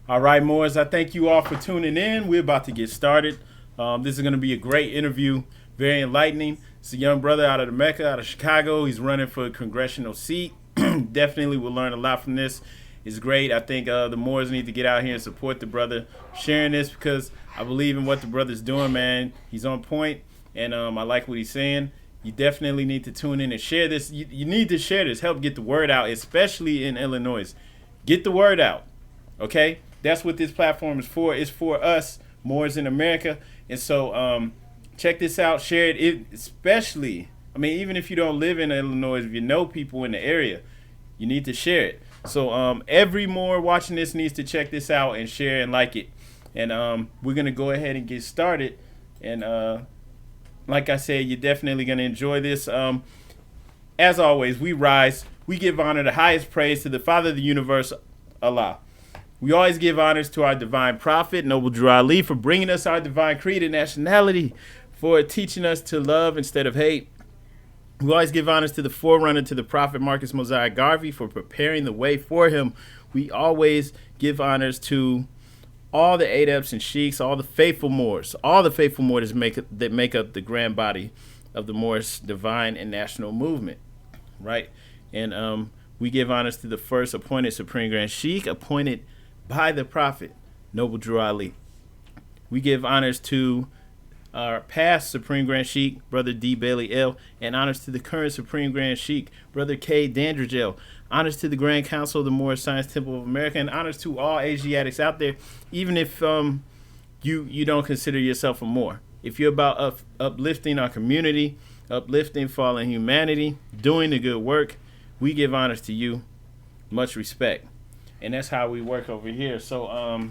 All right, Moors, I thank you all for tuning in. We're about to get started. This is going to be a great interview, very enlightening. It's a young brother out of the Mecca, out of Chicago. He's running for a congressional seat. Definitely will learn a lot from this. It's great. I think the Moors need to get out here and support the brother sharing this because I believe in what the brother's doing, man. He's on point, and I like what he's saying. You definitely need to tune in and share this. You need to share this. Help get the word out, especially in Illinois. Get the word out, okay? That's what this platform is for. It's for us, Moors in America. And so check this out. Share it, especially, I mean, even if you don't live in Illinois, if you know people in the area, you need to share it. So every Moor watching this needs to check this out and share and like it. And we're going to go ahead and get started. And like I said, you're definitely going to enjoy this. As always, we rise. We give honor, the highest praise to the Father of the universe, Allah. We always give honors to our divine prophet, Noble Drew Ali, for bringing us our divine creed and nationality, for teaching us to love instead of hate. We always give honors to the forerunner, to the prophet Marcus Mosiah Garvey, for preparing the way for him. We always give honors to all the adepts and sheiks, all the faithful Moors that make up the grand body of the Moorish divine and national movement, right? And we give honors to the first appointed Supreme Grand Sheik, appointed by the Prophet, Noble Drew Ali. We give honors to our past Supreme Grand Sheik, Brother D. Bailey L., and honors to the current Supreme Grand Sheik, Brother K. Dandridge L. Honors to the Grand Council of the Moorish Science Temple of America, and honors to all Asiatics out there, even if you don't consider yourself a Moor. If you're about uplifting our community, uplifting fallen humanity, doing the good work, we give honors to you. Much respect. And that's how we work over here. So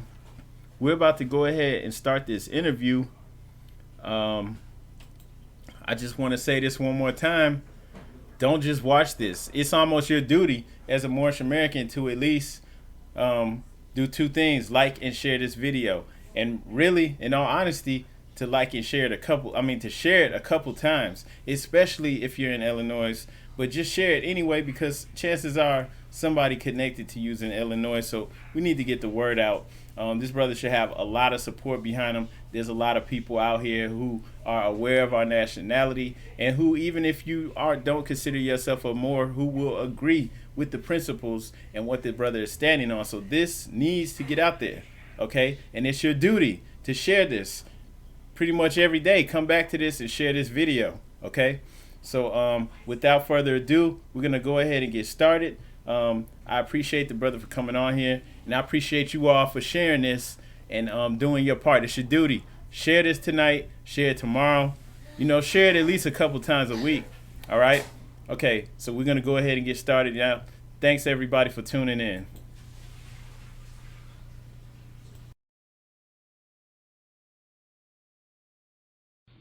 we're about to go ahead and start this interview. I just want to say this one more time. Don't just watch this. It's almost your duty as a Moorish American to at least do two things: like and share this video. And really, in all honesty, to like and share it to share it a couple times, especially if you're in Illinois. But just share it anyway, because chances are somebody connected to you in Illinois. So we need to get the word out. This brother should have a lot of support behind him. There's a lot of people out here who are aware of our nationality, and who, even if you don't consider yourself a Moor, who will agree with the principles and what the brother is standing on. So this needs to get out there, okay? And it's your duty to share this pretty much every day. Come back to this and share this video, okay? So without further ado, we're going to go ahead and get started. I appreciate the brother for coming on here, and I appreciate you all for sharing this and doing your part. It's your duty. Share this tonight, share it tomorrow. Share it at least a couple times a week, all right? Okay, so we're going to go ahead and get started now. Thanks, everybody, for tuning in.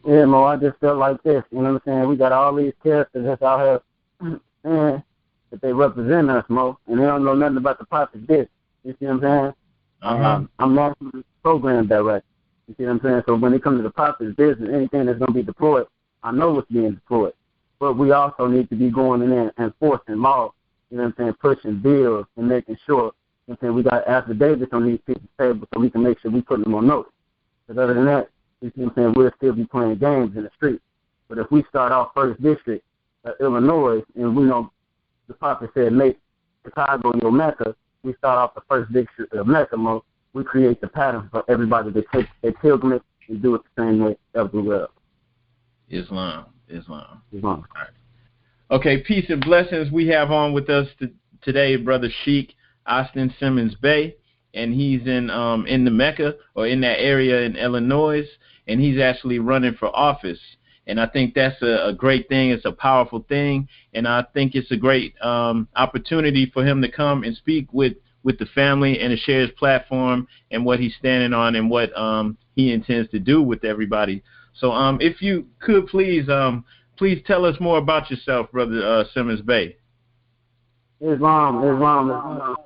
Yeah, Mo, I just felt like this. You know what I'm saying? We got all these characters that's out here, and that they represent us, Mo, and they don't know nothing about the prophet's business. You see what I'm saying? I'm not programmed that way. You see what I'm saying? So when it comes to the prophet's business, anything that's going to be deployed, I know what's being deployed. But we also need to be going in there and enforcing law, you know what I'm saying, pushing bills and making sure, you know what I'm saying, we got affidavits on these pieces of paper so we can make sure we put them on notice. Because other than that, you see what I'm saying, we'll still be playing games in the street. But if we start off first district of Illinois, and we know the prophet said, make Chicago your Mecca, we start off the first district of Mecca, Mo, we create the pattern for everybody to take their pilgrimage and do it the same way everywhere else. Islam. All right. Okay, peace and blessings. We have on with us today Brother Sheik Austin Simmons Bey, and he's in the Mecca, or in that area in Illinois, and he's actually running for office. And I think that's a great thing. It's a powerful thing, and I think it's a great opportunity for him to come and speak with the family and to share his platform and what he's standing on and what he intends to do with everybody. So if you could please tell us more about yourself, Brother Simmons Bey. Islam.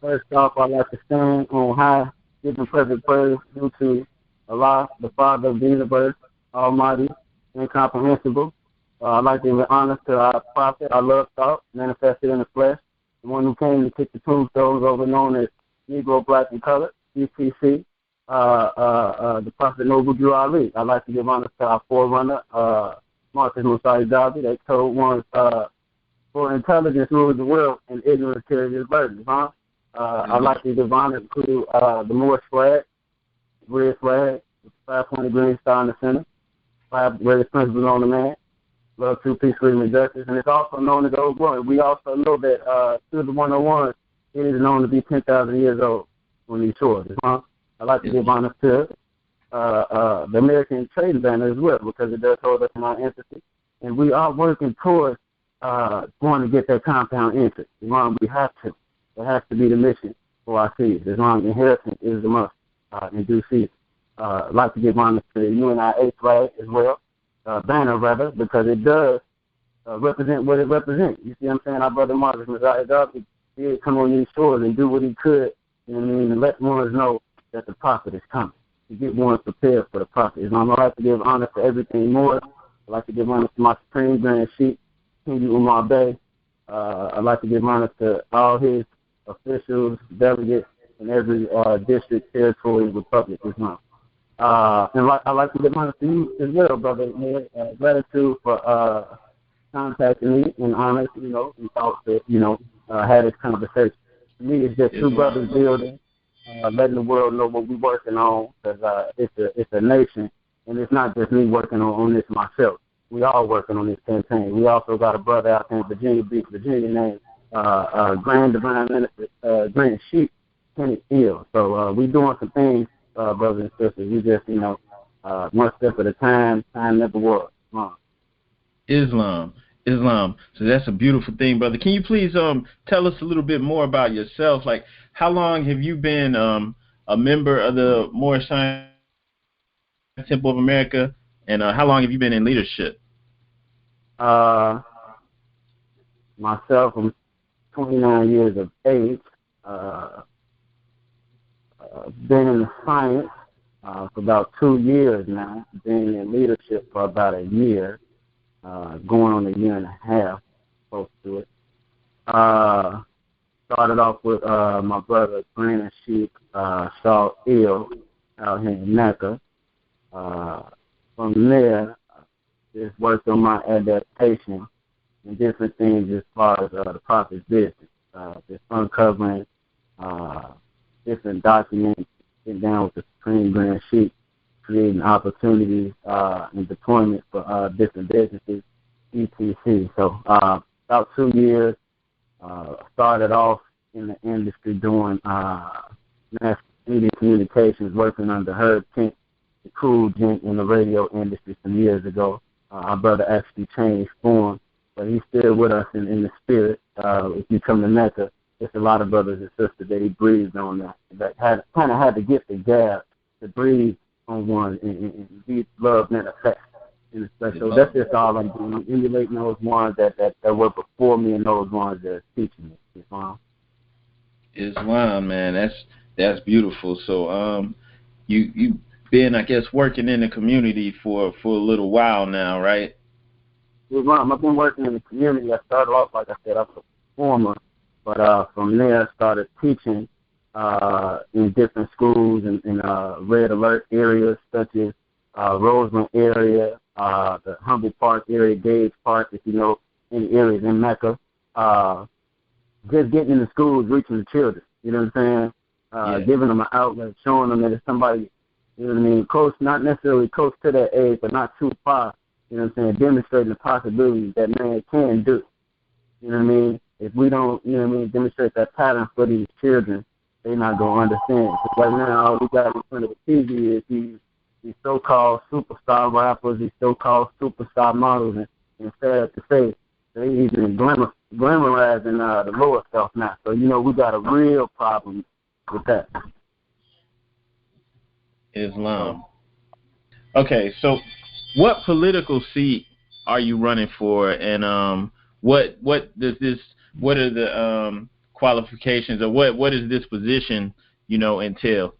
First off, I'd like to stand on high, giving perfect praise due to Allah, the Father of the universe, Almighty, incomprehensible. I'd like to give honor to our prophet, our love thought, manifested in the flesh, the one who came to kick the tombstones over, known as Negro, Black, and Colored, CPC, the Prophet Noble Drew Ali. I'd like to give honor to our forerunner, Marcus Musai Darby. They told ones for intelligence rules the world and ignorance carries its burdens, huh? I'd like to give honor to the Moorish flag, red flag, with 520 green star in the center, 5 greatest principles on the man, love, truth, peace, freedom, and justice. And it's also known as the Old Glory. We also know that through the 101, it is known to be 10,000 years old on these shores, huh? I'd like to give honor to the American trade banner as well, because it does hold us in our entity. And we are working towards going to get that compound interest. As long as we have to. It has to be the mission for our seeds. As long as inheritance is the must in due season. I'd like to give honor to the UNIA flag as well, banner rather, because it does represent what it represents. You see what I'm saying? Our brother Marcus Messiah Darby did come on these shores and do what he could, you know what I mean, and let ones know that the prophet is coming. To get ones prepared for the prophet. I'd like to give honor to everything more. I'd like to give honor to my Supreme Grand Sheik, King Umar Bey. I'd like to give honor to all his officials, delegates in every district, territory, republic this month. And I'd like to give honor to you as well, brother. Gratitude for contacting me and honor, and thought to, have this conversation. To me, it's just two brothers building, letting the world know what we're working on, because it's a nation, and it's not just me working on this myself. We all working on this campaign. We also got a brother out there in Virginia Beach, Virginia, named Grand Divine Minister Grand Sheik, Kenny Hill. So we doing some things, brothers and sisters. We just, one step at a time. Time never was. Islam. So that's a beautiful thing, brother. Can you please tell us a little bit more about yourself? Like, how long have you been a member of the Moorish Science Temple of America, and how long have you been in leadership? Myself, I'm 29 years of age. Been in the science for about 2 years now. Been in leadership for about a year, going on a year and a half, close to it. Started off with my brother, Grand Sheik, Shaw Ill, out here in Mecca. From there, just worked on my adaptation and different things as far as the prophet's business. Just uncovering different documents, sitting down with the Supreme Grand Sheik, creating opportunities and deployment for different businesses, etc. So about 2 years, started off in the industry doing mass media communications, working under Herb Kent, the cool gent in the radio industry some years ago. Our brother actually changed form, but he's still with us in the spirit. If you come to Mecca, it's a lot of brothers and sisters that he breathed on that kind of had the gift of gab to breathe on one and be loved and affect. So that's just all I'm doing. I'm emulating those ones that were before me and those ones that are teaching me. Islam, man, that's beautiful. So you been, I guess, working in the community for a little while now, right? Islam, I've been working in the community. I started off, like I said, I was a performer, but from there I started teaching in different schools in red alert areas such as Roseland area, the Humble Park area, Gage Park, if you know any areas in Mecca. Just getting in the schools, reaching the children, you know what I'm saying? Giving them an outlet, showing them that it's somebody, you know what I mean, close, not necessarily close to that age, but not too far, you know what I'm saying, demonstrating the possibilities that man can do. You know what I mean? If we don't, you know what I mean, demonstrate that pattern for these children, they're not going to understand. Because right now, all we got in front of the TV is these so-called superstar rappers, these so-called superstar models, and sad to say, they even glamorizing the lower self now. So, you know, we got a real problem with that. Islam. Okay, so what political seat are you running for, and what are the qualifications, or what does this position, entail?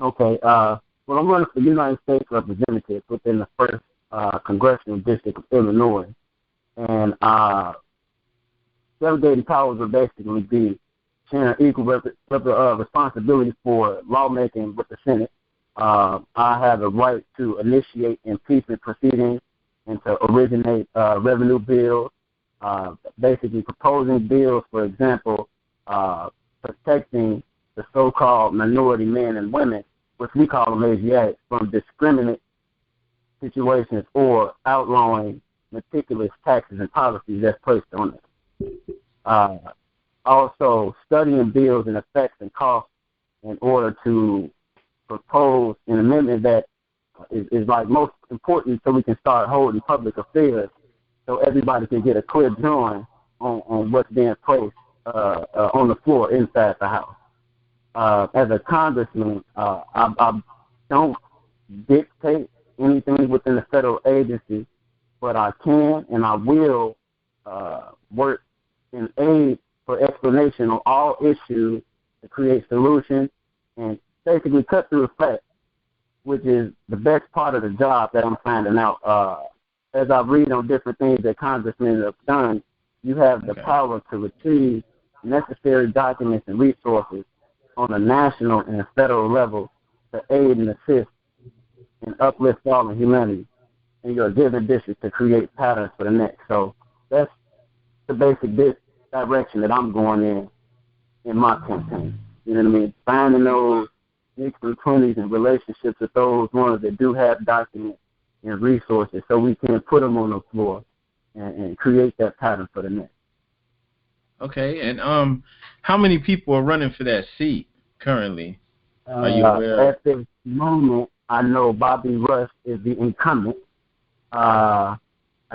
Okay, well, I'm running for United States Representative within the 1st Congressional District of Illinois, and delegating powers will basically be sharing equal responsibility for lawmaking with the Senate. I have a right to initiate impeachment proceedings and to originate revenue bills, basically proposing bills, for example, protecting the so-called minority men and women, which we call them Asiatics, from discriminate situations or outlawing meticulous taxes and policies that's placed on them. Also, studying bills and effects and costs in order to propose an amendment that is like most important so we can start holding public affairs so everybody can get a clear drawing on what's being placed on the floor inside the House. As a congressman, I don't dictate anything within the federal agency, but I can and I will work in aid for explanation on all issues to create solutions and basically cut through the facts, which is the best part of the job that I'm finding out. As I read on different things that congressmen have done, you have the power to retrieve necessary documents and resources on a national and a federal level to aid and assist and uplift all of humanity in your given district to create patterns for the next. So that's the basic direction that I'm going in my campaign. You know what I mean? Finding those mixed and 20s and relationships with those ones that do have documents and resources so we can put them on the floor and create that pattern for the next. Okay, and how many people are running for that seat currently? Are you aware? At this moment, I know Bobby Rush is the incumbent. I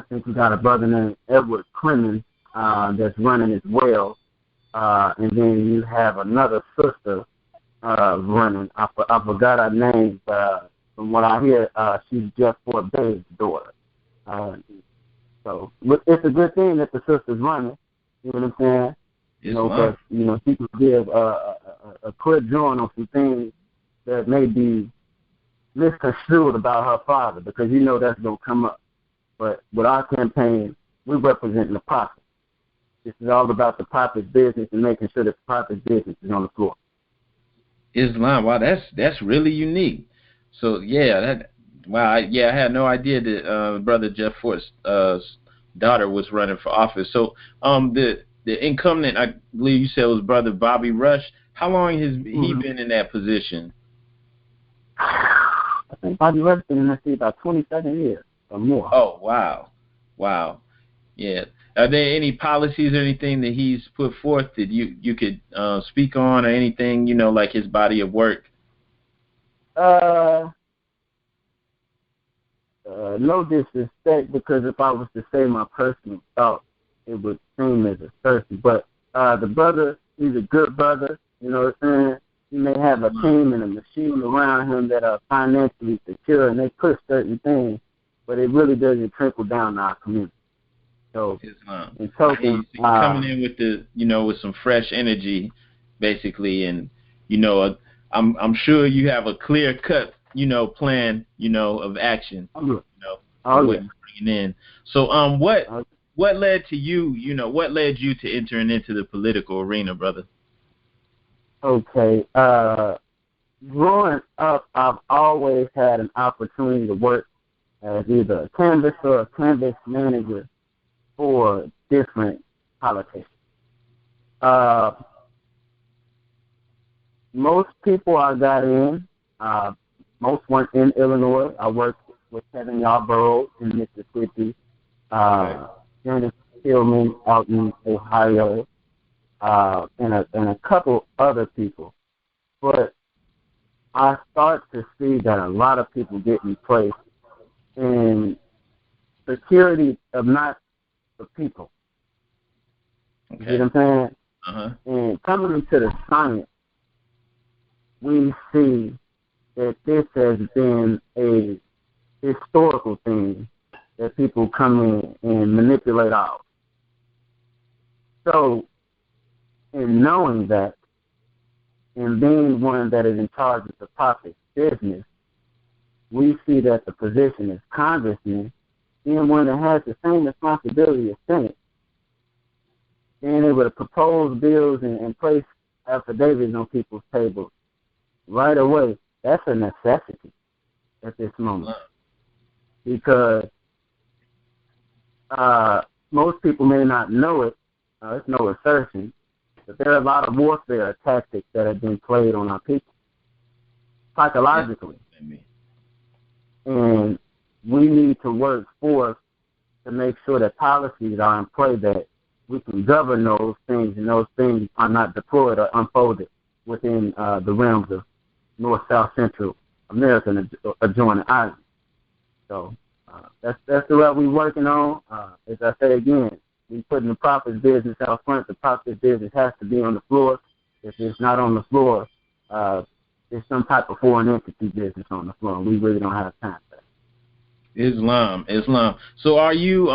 think we got a brother named Edward Clemens that's running as well. And then you have another sister running. I forgot her name, but from what I hear, she's Jeff Fort Bey's daughter. So it's a good thing that the sister's running. You know what I'm saying? Because she can give a clear drawing on some things that may be misconstrued about her father, because that's going to come up. But with our campaign, we're representing the prophet. This is all about the prophet's business and making sure that the prophet's business is on the floor. Islam, wow, that's really unique. So I had no idea that Brother Jeff Fort's daughter was running for office. So the incumbent, I believe you said, was Brother Bobby Rush. How long has he been in that position? I think Bobby Rush has been in that seat about 27 years or more. Oh, wow. Yeah. Are there any policies or anything that he's put forth that you could speak on, or anything, like his body of work? No disrespect, because if I was to say my personal thought, it would seem as a person. But the brother, he's a good brother. You know what I'm saying? He may have a team and a machine around him that are financially secure, and they push certain things, but it really doesn't trickle down to our community. So, in token, coming in with with some fresh energy, basically, and I'm sure you have a clear cut plan of action. Bringing in. So what led to you? What led you to entering into the political arena, brother? Okay. Growing up, I've always had an opportunity to work as either a canvasser or a canvas manager for different politicians. Most people I got in, most went in Illinois. I worked with Kevin Yarborough in Mississippi, Dennis Tillman out in Ohio, and a couple other people. But I start to see that a lot of people get in place in security of not the people. Okay. You know what I'm saying? Uh-huh. And coming into the science, we see that this has been a historical thing that people come in and manipulate out. So, in knowing that, and being one that is in charge of the prophet's business, we see that the position as congressman, being one that has the same responsibility as Senate, being able to propose bills and place affidavits on people's tables right away, that's a necessity at this moment. Because most people may not know it, it's no assertion, but there are a lot of warfare tactics that have been played on our people, psychologically. And we need to work forth to make sure that policies are in play that we can govern those things, and those things are not deployed or unfolded within the realms of North, South, Central America and adjoining islands. So that's the route we're working on. As I say again, we putting the prophet's business out front. The prophet's business has to be on the floor. If it's not on the floor, there's some type of foreign entity business on the floor, and we really don't have time for that. Islam. So are you,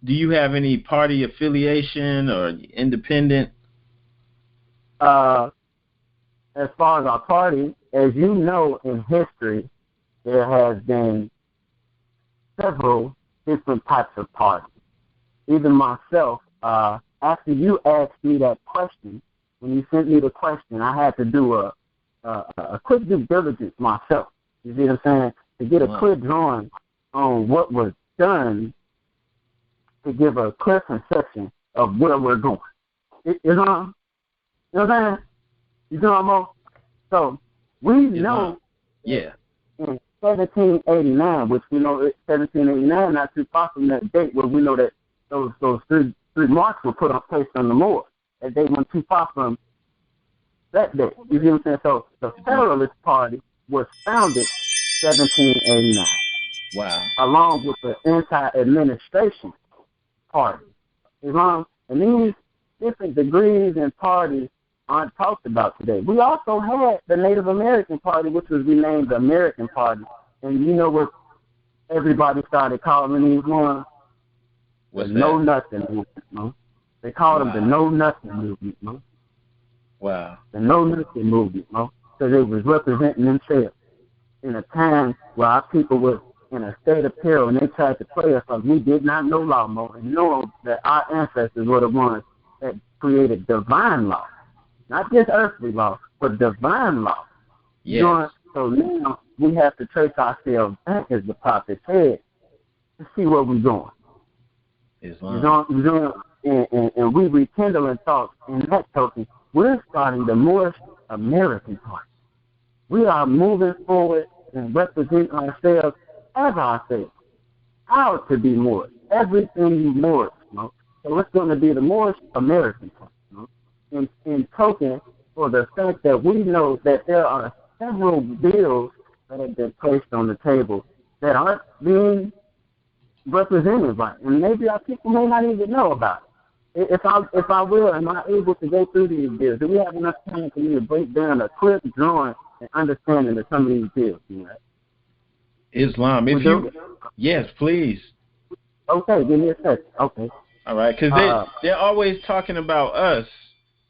do you have any party affiliation or independent? As far as our party, as you know, in history, there has been several different types of parties. Even myself, after you asked me that question, when you sent me the question, I had to do a quick due diligence myself. You see what I'm saying? To get a clear drawing on what was done, to give a clear conception of where we're going. You know what I'm saying? You know what I'm saying? So we know in 1789, which we know 1789, not too far from that date, where we know that those three marks were placed on the Moors. That they weren't too far from that date. You see what I'm saying? So the Federalist Party was founded 1789. Wow. Along with the anti-administration party. And these different degrees and parties aren't talked about today. We also had the Native American Party, which was renamed the American Party. And you know what everybody started calling these ones? The Know Nothing movement, no? They called them the Know Nothing movement, no? Wow. The Know Nothing movement, no? Because it was representing themselves in a time where our people were in a state of peril, and they tried to play us like we did not know law more, and know that our ancestors were the ones that created divine law. Not just earthly law, but divine law. Yes. You know, so now we have to trace ourselves back, as the prophet said, to see where we're going. Islam. And we rekindling thoughts in that token. We're starting the Moorish American Party. We are moving forward and represent ourselves as ourselves. How to be Moorish. Everything Moorish. You know? So it's going to be the Moorish American Party. You know? In token for the fact that we know that there are several bills that have been placed on the table that aren't being represented right. And maybe our people may not even know about it. If I will, am I able to go through these bills? Do we have enough time for me to break down a quick drawing and understanding of some of these bills? You know? Islam. Yes, please. Okay, give me a second. Okay. All right, because they're always talking about us,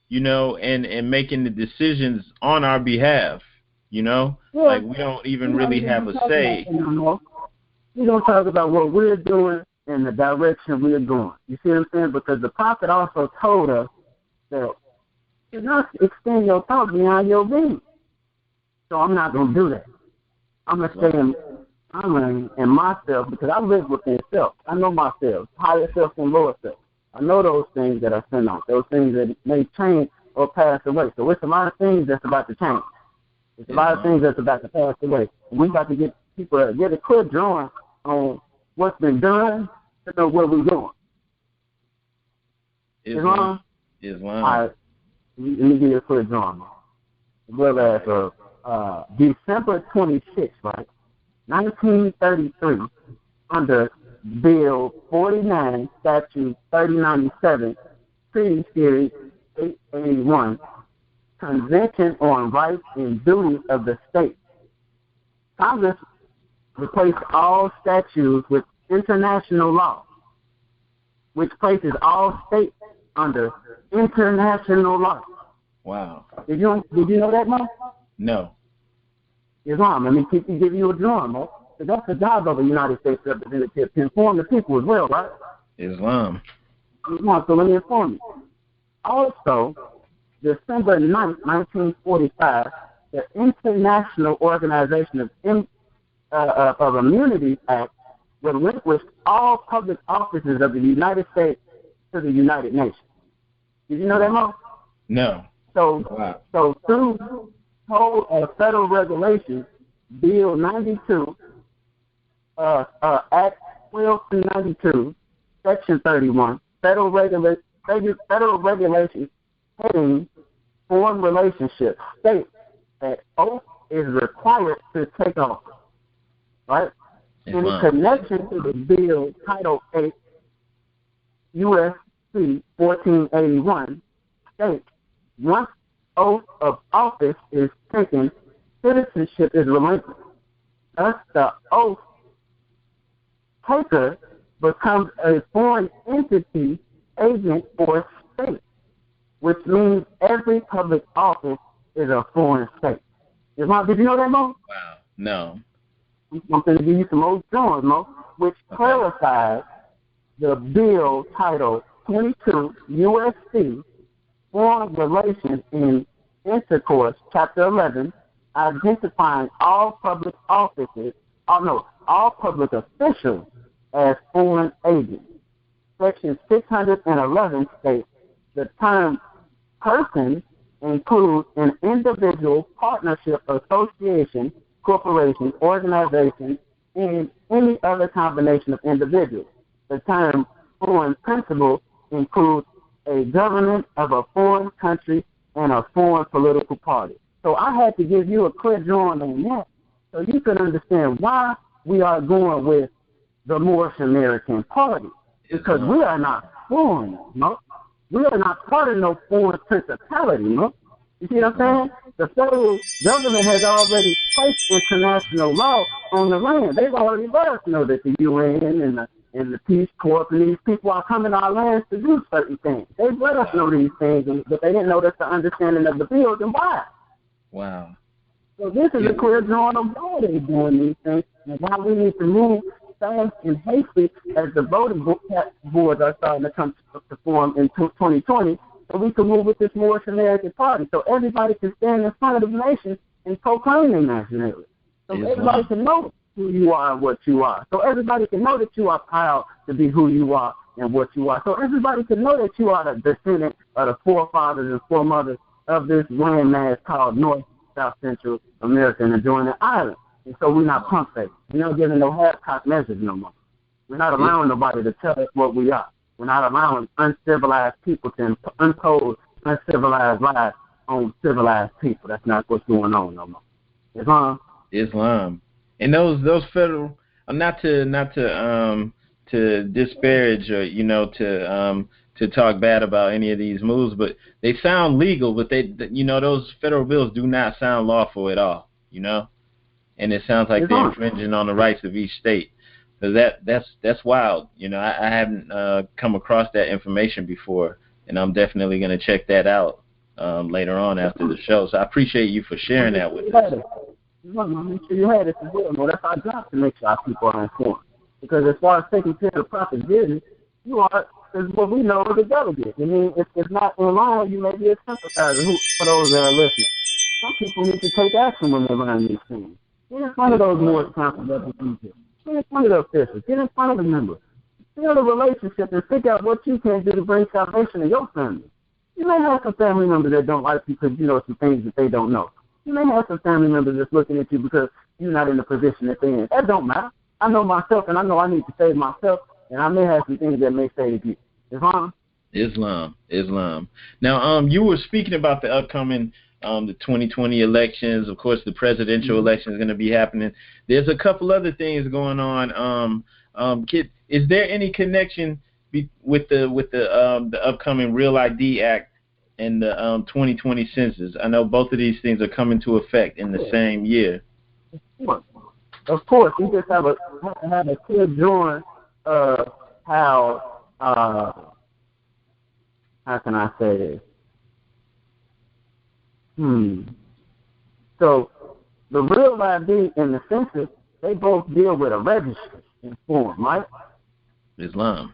you know, and making the decisions on our behalf, you know? Yeah. Like we don't even really have a say. We're going to talk about what we're doing and the direction we're going. You see what I'm saying? Because the prophet also told us that you not extend your thought beyond your being. So I'm not going to do that. I'm going to stay in myself, because I live within self. I know myself, higher self and lower self. I know those things that are sent out, those things that may change or pass away. So it's a lot of things that's about to change. It's a lot of things that's about to pass away. And we got to get people to get a clear drawing on what's been done to know where we're going. Islam. All right. Let me give you a clear drawing. Well, as December 26th, right? 1933, under Bill 49, Statute 3097, Treaty Series 881, Convention on Rights and Duties of the State. Congress replaced all statutes with international law, which places all states under international law. Wow. Did you know that, Mo? No. Islam. Let me give you a drawing, Mo. So that's the job of a United States representative, to inform the people as well, right? Islam. So let me inform you. Also, December 9, 1945, the International Organization of Immunities Act relinquished all public offices of the United States to the United Nations. Did you know that, Mo? No. So through Code of Federal Regulations, Bill 92, Act 1292, Section 31, Federal Regulations heading Foreign Relationships states that oath is required to take office, right? In connection to the bill Title 8, U.S.C. 1481, states once oath of office is taken, citizenship is relinquished. Thus, the oath taker becomes a foreign entity, agent, or state, which means every public office is a foreign state. Did you know that, Mo? Wow. No. I'm going to give you some old Jones, Mo, which clarifies the bill title 22 U.S.C. Foreign Relations in Intercourse, Chapter 11, identifying all public offices, all public officials as foreign agents. Section 611 states the term person includes an individual, partnership, association, corporation, organization, and any other combination of individuals. The term foreign principal includes a government of a foreign country and a foreign political party. So I had to give you a clear drawing on that so you can understand why we are going with the Moorish American Party. Because we are not foreign, no? We are not part of no foreign principality, no? You see what I'm saying? The federal government has already placed international law on the land. They've already let us know that the UN and the Peace Corps and these people are coming to our lands to do certain things. They've let us know these things, but they didn't know that's the understanding of the bills and why. Wow. So this is a clear drawing of why they're doing these things and why we need to move fast and hasty as the voting boards are starting to come to form in 2020, so we can move with this Moorish American Party, so everybody can stand in front of the nation and proclaim their nationality. So everybody can know who you are and what you are. So everybody can know that you are proud to be who you are and what you are. So everybody can know that you are the descendant of the forefathers and foremothers of this landmass called North, South Central America and adjoining islands. And so we're not pump fakes. We're not giving no half-cocked message no more. We're not allowing nobody to tell us what we are. We're not allowing uncivilized people to impose uncivilized lives on civilized people. That's not what's going on no more. Islam. And those federal, not to disparage or to talk bad about any of these moves, but they sound legal, but those federal bills do not sound lawful at all, and it sounds like they're infringing on the rights of each state. So that's wild. I haven't come across that information before, and I'm definitely going to check that out later on after the show. So I appreciate you for sharing that with us. Make sure you had it as well. That's our job, to make sure our people are informed. Because as far as taking care of the proper business, you are, is what we know the delegate. I mean, if it's not in line, you may be a sympathizer. For those that are listening, some people need to take action when they learn these things. Get in front of those more council representatives. Get in front of the officials. Get in front of the members. Build a relationship and figure out what you can do to bring salvation to your family. You may have some family members that don't like you because you know some things that they don't know. You may have some family members that's looking at you because you're not in the position that they're in. That don't matter. I know myself, and I know I need to save myself, and I may have some things that may save you. Islam. Now, you were speaking about the upcoming the 2020 elections. Of course, the presidential election is going to be happening. There's a couple other things going on. Is there any connection with the upcoming Real ID Act and the 2020 census? I know both of these things are coming to effect in the same year. Of course, we just have a clear drawing of how can I say this? So the Real ID and the census, they both deal with a registry in form, right? Islam.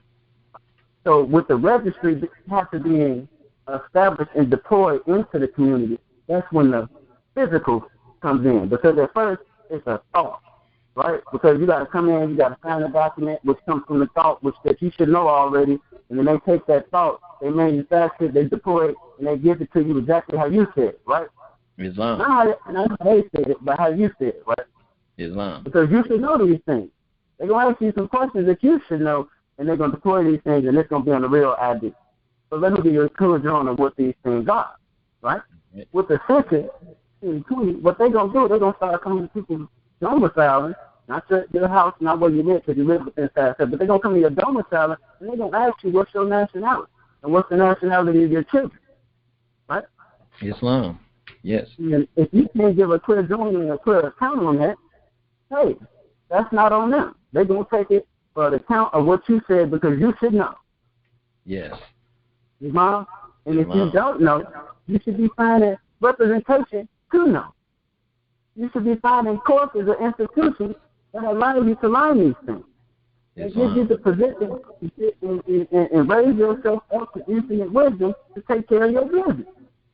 So with the registry, it has to be in established and deployed into the community, that's when the physical comes in. Because at first, it's a thought, right? Because you got to come in, you got to sign a document which comes from the thought, which that you should know already, and then they take that thought, they manufacture it, they deploy it, and they give it to you exactly how you said it, right? Islam. Not how they said it, but how you said it, right? Islam. Because you should know these things. They're going to ask you some questions that you should know, and they're going to deploy these things, and it's going to be on the real ID. So let me give you a clue on what these things are, right? With the census, what they're going to do, they're going to start coming to people's domicile, not your house, not where you live, because you live within South, but they're going to come to your domicile, and they're going to ask you what's your nationality, and what's the nationality of your children, right? Islam, yes. And if you can't give a clear drawing and a clear account on that, hey, that's not on them. They're going to take it for the count of what you said because you should know. Yes. Islam. And if you don't know, you should be finding representation to know. You should be finding courses or institutions that allow you to learn these things. It gives you the position to sit and raise yourself up to infinite wisdom to take care of your business.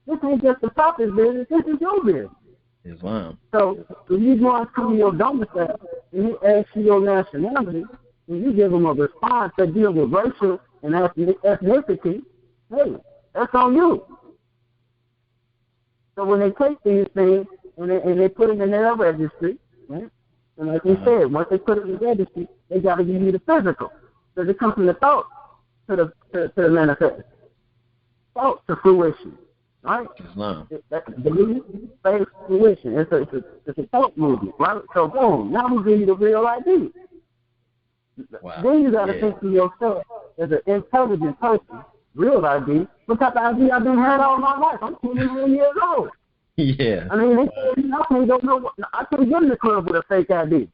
This ain't just the prophet's business, this is your business. Islam. So if you go and come to your domicile and he asks you your nationality, and you give him a response that deals with racial and ethnicity, hey, that's on you. So when they take these things and they put them in their registry, right? And like we said, once they put it in the registry, they got to give you the physical. So it comes from the thought to the manifest. Thought to fruition, right? Islam. Belief, faith, fruition. It's a thought movement, right? So boom, now we give you the real ID. Wow. Then you got to think to yourself as an intelligent person, real ID. What type of ID I've been had all my life? I'm 21 years old. Yeah. I mean, I can't get in the club with a fake ID.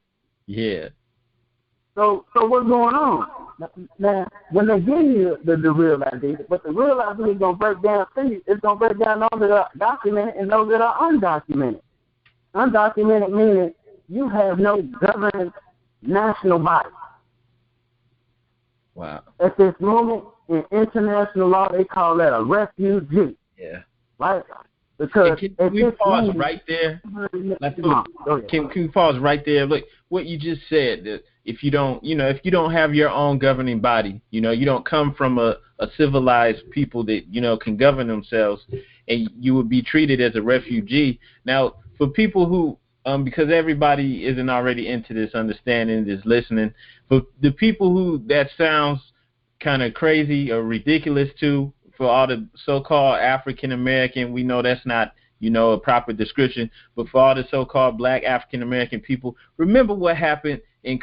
Yeah. So what's going on? Now, when they give you the real ID, but the real ID is going to break down for you. It's going to break down those that are documented and those that are undocumented. Undocumented meaning you have no governing national body. Wow. At this moment, in international law, they call that a refugee. Yeah. Right? Because can we pause right there? Can we pause right there? Look, what you just said, that if you don't have your own governing body, you don't come from a civilized people that, can govern themselves, and you would be treated as a refugee. Now, for people who, because everybody isn't already into this understanding, this listening, but the people who that sounds kind of crazy or ridiculous to, for all the so-called African American, we know that's not, a proper description, but for all the so-called black African American people, remember what happened in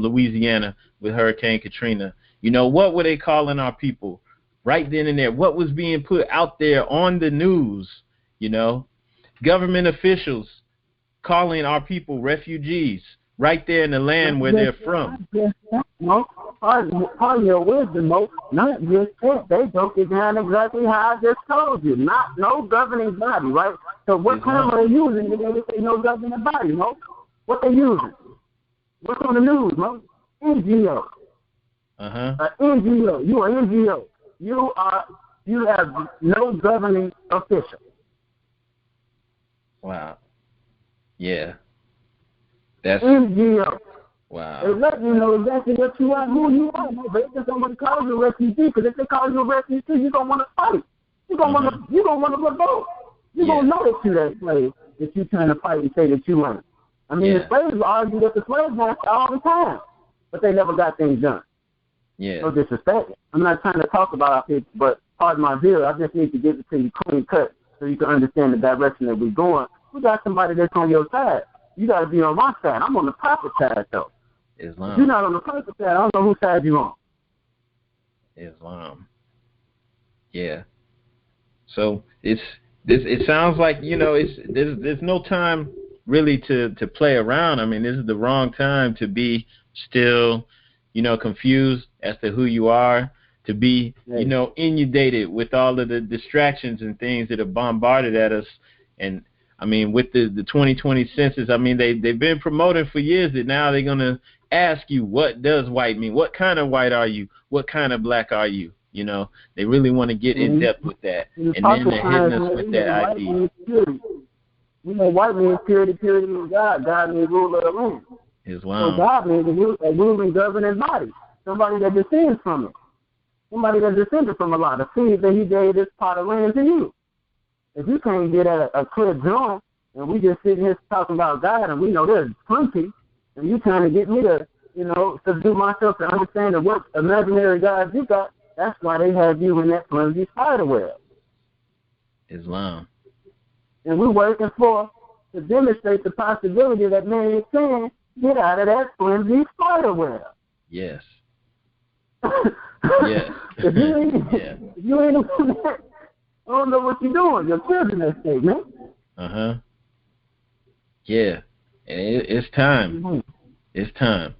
Louisiana with Hurricane Katrina. What were they calling our people right then and there? What was being put out there on the news? Government officials calling our people refugees right there in the land where they're from. Part of your wisdom, not just that. They broke it down exactly how I just told you. Not no governing body, right? So what term are they using? They say no governing body, What they using? What's on the news, NGO. NGO. You are NGO. You have no governing official. Wow. Yeah. That's NGO. Wow. They let you know exactly what you are, who you are. They just don't want to call you a refugee, because if they call you a refugee, you're going to want to fight. You're going to want to revolt. You're going to know that you're that slave, that you're trying to fight and say that you ain't. I mean, the slaves argue that the slave master all the time, but they never got things done. Yeah. No disrespect. I'm not trying to talk about it, but pardon my view, I just need to give it to you clean cut so you can understand the direction that we're going. We got somebody that's on your side. You got to be on my side. I'm on the proper side, though. Islam. If you're not on the proper side, I don't know whose side you're on. Islam. Yeah. So it sounds like, there's no time really to play around. I mean, this is the wrong time to be still, confused as to who you are, to be, inundated with all of the distractions and things that are bombarded at us. And I mean, with the 2020 census, I mean, they've been promoting for years that now they're going to ask you, what does white mean? What kind of white are you? What kind of black are you? You know, they really want to get in depth with that, and then they're hitting us with that ID. You know, white means purity means God. God means ruler of the land. Islam. So God means a ruling governing body, somebody that descends from it, somebody that descended from Allah. The seed that He gave this pot of land to you. If you can't get a clear drawing, and we just sitting here talking about God, and we know there's plenty, and you trying to get me to, you know, subdue myself to understand the what imaginary gods you got, that's why they have you in that flimsy spider web. Islam. And we're working to demonstrate the possibility that man can get out of that flimsy spider web. Yes. Yes. If you ain't doing that, I don't know what you're doing. Your children at stake, man. Yeah. And it's time. Mm-hmm. It's time.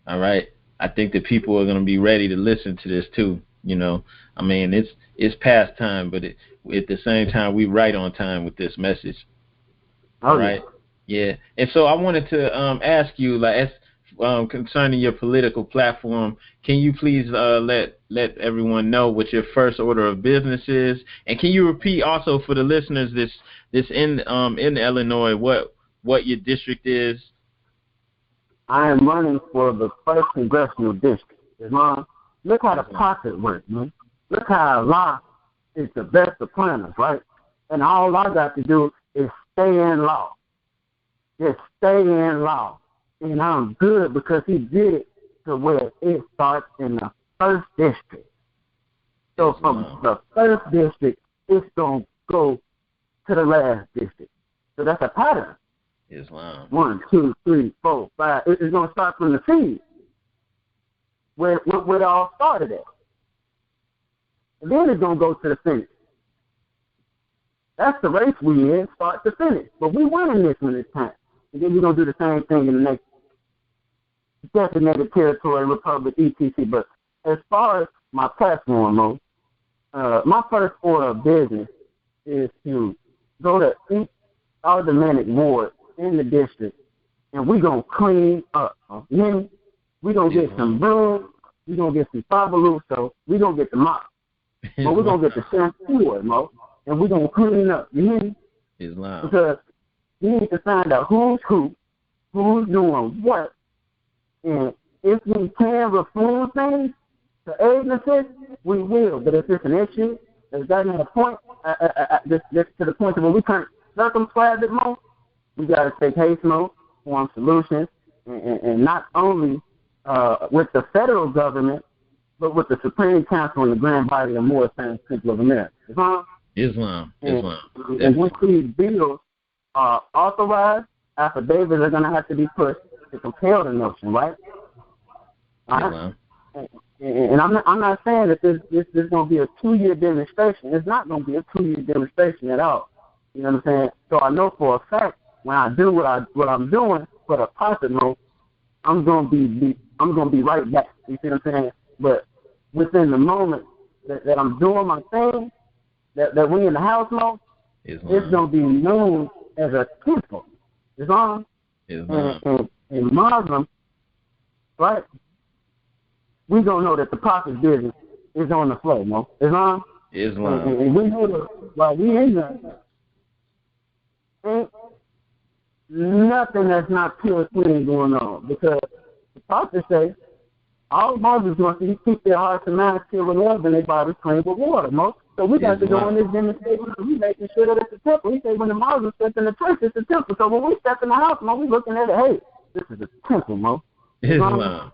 All right. I think that people are going to be ready to listen to this too. You know, I mean, it's past time, but at the same time, we right on time with this message. All right. Yeah. And so I wanted to ask you, like, concerning your political platform, can you please let everyone know what your first order of business is, and can you repeat also for the listeners this in Illinois what your district is? I am running for the 1st Congressional District. Look how the pocket works, man. Look how Allah is the best of planners, right? And all I got to do is stay in law. Just stay in law. And I'm good because He did it to where it starts in the 1st district. So from the 1st district, it's going to go to the last district. So that's a pattern. Islam. 1, 2, 3, 4, 5. It's going to start from the seed, where it all started at. And then it's going to go to the finish. That's the race we in, start to finish. But we winning this one this time. And then we're going to do the same thing in the next designated territory, republic, etc. But as far as my platform, my first order of business is to go to each aldermanic ward in the district, and we're going to clean up. We're going to get some broom, we're going to get some fabaloo, so we're going to get the mop. But we're going to get the shampoo, and we're going to clean up. Islam. Because we need to find out who's doing what, and if we can reform things to aid and assist, we will. But if it's an issue that's gotten to the point, just to the point where we can't circumscribe it more, we got to take haste mode, form solutions, and not only with the federal government, but with the Supreme Council and the Grand Body of Moorish people of America. Islam. And once these bills are authorized, affidavits are going to have to be pushed to compel the notion, right? Islam. And I'm not saying that this is going to be a 2-year demonstration. It's not going to be a 2-year demonstration at all. You know what I'm saying? So I know for a fact when I do what I'm doing for the profit mode, I'm going to be right back. You see what I'm saying? But within the moment that I'm doing my thing, that we in the house mode, it's going to be known as a temple. Islam. And Muslim, right? We going to know that the prophet's business is on the flow, Islam. And we know that while we in there, ain't nothing that's not pure clean going on. Because the prophet says, all Muslims want to keep their hearts and minds pure with love and their bodies clean with water, So we got to go in this demonstration and we making sure that it's a temple. He said when the Muslims step in the church, it's a temple. So when we step in the house, we looking at it, hey, this is a temple, Islam.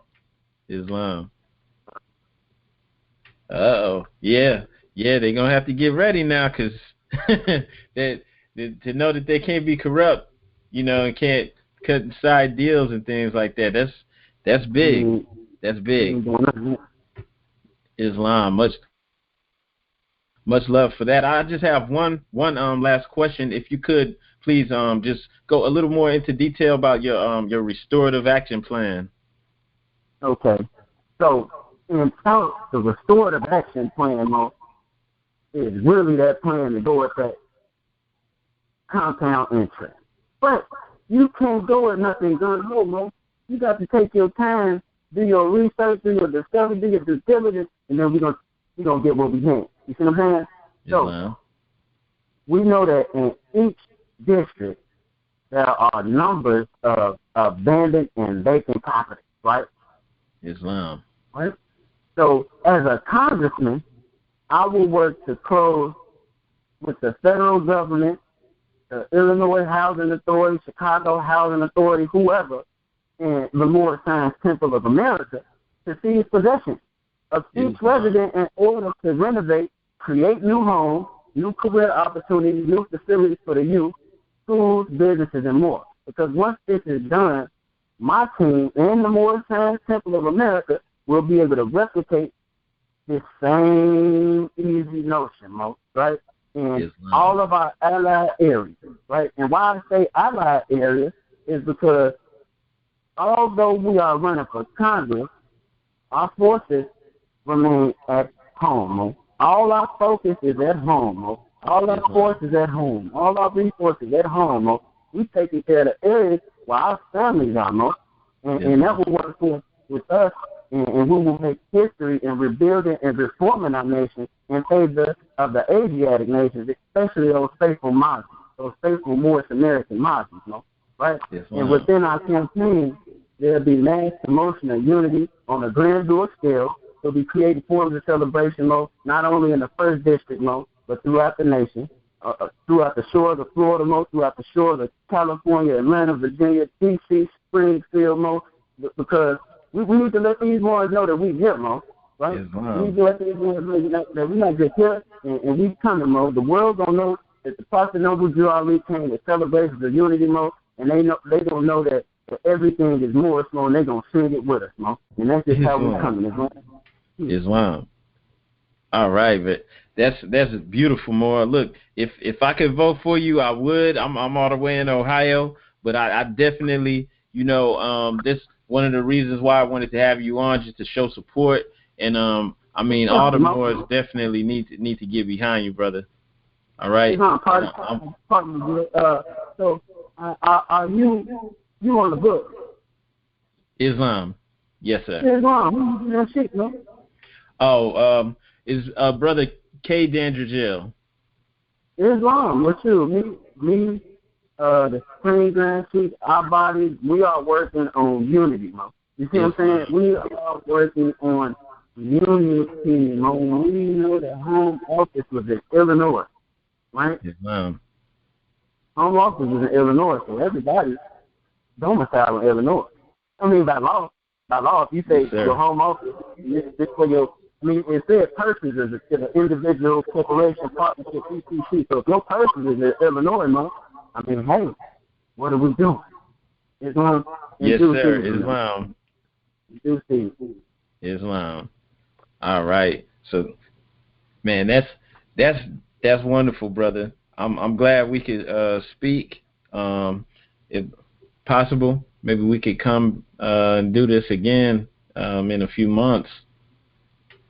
Uh-oh. Yeah, they're going to have to get ready now because to know that they can't be corrupt, and can't cut side deals and things like that. That's big. Mm-hmm. That's big. Islam. Much love for that. I just have one last question. If you could please just go a little more into detail about your restorative action plan. Okay. So in terms the restorative action plan, is really that plan to go at that compound interest. But you can't go at nothing gung-ho, You got to take your time, do your research, do your discovery, do your due diligence, and then we're going to we're going to get what we can. You see what I'm saying? So we know that in each district, there are numbers of abandoned and vacant property, right? Islam. Right? So as a congressman, I will work to close with the federal government, the Illinois Housing Authority, Chicago Housing Authority, whoever, and the Moorish Temple of America to seize possession of each resident in order to renovate, create new homes, new career opportunities, new facilities for the youth, schools, businesses, and more. Because once this is done, my team and the Moorish Temple of America will be able to replicate this same easy notion, right? In all of our allied areas, right? And why I say allied areas is because although we are running for Congress, our forces remain at home. All our focus is at home. All our forces at home. All our resources at home. We taking care of the areas where our families are, and that will work with us, and we will make history in rebuilding and reforming our nation in favor of the Asiatic nations, especially those faithful Muslims, those faithful Moorish American Muslims, right? And within our campaign, there'll be mass promotion of unity on a grandeur scale. We'll be creating forms of celebration, not only in the first district, but throughout the nation, throughout the shore of the Florida, throughout the shore of the California, Atlanta, Virginia, D.C., Springfield, because we need to let these ones know that we here, right? We need to let these ones know that we're not just here and we coming, The world gonna know that the Prophet Noble Jew Ali came with celebrations of unity, and they gonna know that everything is Moorish, and they gonna sing it with us, And that's just how we're coming, Islam. All right, but that's beautiful, Moore. Look, if I could vote for you, I would. I'm all the way in Ohio, but I definitely, this one of the reasons why I wanted to have you on, just to show support. And all the Moors definitely need to get behind you, brother. All right. So are you on the book? Islam. Yes, sir. Islam. Sheik, Is brother K. Dandridgel. Islam. What you? Me, the Supreme Grand Chief, our bodies, we are working on unity, You see what I'm saying? We are working on unity, We know that home office was in Illinois, right? Islam. Home office was in Illinois, so everybody's domiciled in Illinois. I mean, by law, if you say your home office, this for your, it said persons is an individual, corporation, partnership, ECC. So if your person is in Illinois, hey, what are we doing? Islam. Yes, sir. Islam. Islam. All right. So, man, that's wonderful, brother. I'm glad we could speak. If possible, maybe we could come and do this again in a few months.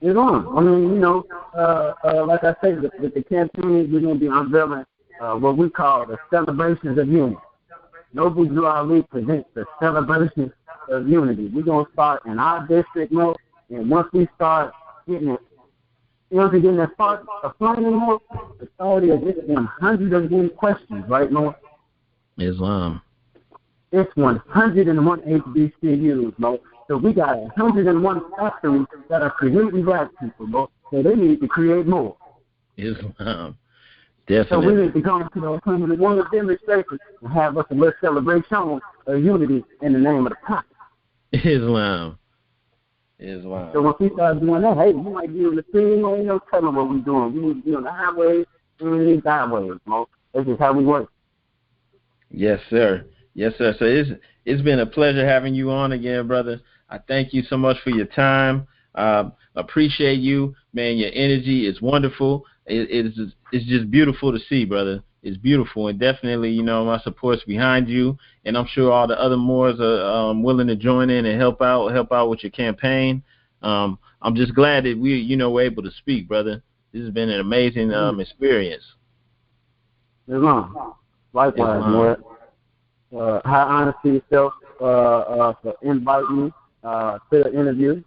Islam. Like I said, with the campaign, we're going to be unveiling what we call the celebrations of unity. Noble Drew Ali presents the celebrations of unity. We're going to start in our district, and once we start getting it, getting that spark of flying, the authority of this 101 questions, right, Islam. It's 101 HBCUs, So we got 101 factories that are creating black people, So they need to create more. Islam. Definitely. So we need to go to those 101 demonstrations and have us a little celebration of unity in the name of the Prophet. Islam. So when we start doing that, hey, we might be on the scene, tell them what we're doing. We need to be on the highways and these highways, That's just how we work. Yes, sir. So it's been a pleasure having you on again, brother. I thank you so much for your time. Appreciate you, man. Your energy is wonderful. It's just beautiful to see, brother. It's beautiful, and definitely, my support's behind you, and I'm sure all the other Moors are willing to join in and help out with your campaign. I'm just glad that we, were able to speak, brother. This has been an amazing experience. Islam. Likewise, Moor. High honor to yourself for inviting me to the interview.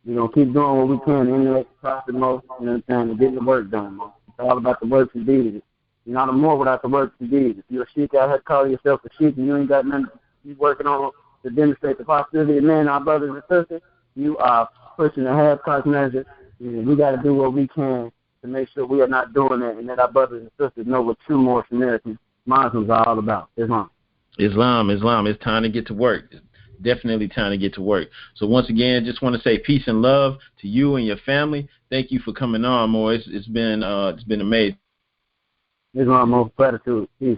We're going to keep doing what we can to emulate the prophet, Mo, you know what I'm saying, and getting the work done, Mo. It's all about the works and deeds. You're not a more without the works and deeds. If you're a Sheik out here calling yourself a Sheik and you ain't got nothing you working on to demonstrate the possibility of men, our brothers and sisters, you are pushing a half-cocked measure. And we got to do what we can to make sure we are not doing that and that our brothers and sisters know what true Moorish American Muslims are all about. Islam. It's time to get to work. It's definitely time to get to work. So once again, just want to say peace and love to you and your family. Thank you for coming on, Mo. It's been amazing. Islam, Mo. Gratitude. Peace.